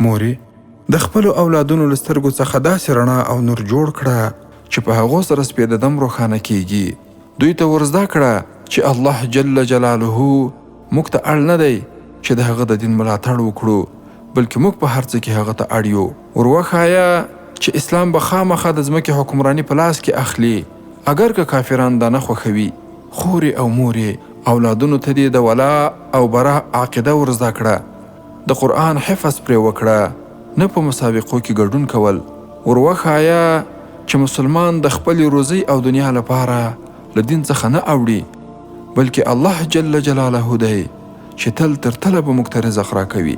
مورې د خپلو اولادونو له سترګو څخه داسې رڼا او نور جوړ کړه چې په هغو سره سپېده دم روښانه کیږي. دوی ته ورزده کړه چې الله جل جلاله موږ ته اړ نه دی چې د هغه د دین ملاتړ وکړو، بلکې موږ په هر څه کې هغه ته اړ یو. وروښایه چې اسلام به خامخا د ځمکې حکمراني په لاس کې اخلي. اگر که کافران دا نه خوښوي، خورې او مورې اولادونو ته دې د ولا او برا عقیده ورزده کړه، د قرآن حفظ پرې وکړه، نه په مسابقو کې ګډون کول. وروښایه چې مسلمان د خپلې روزي او دنیا لپاره له دین څخه نه اوړي، بلکې الله جل جلاله دی چې تل تر تله به موږ ته رزق راکوي.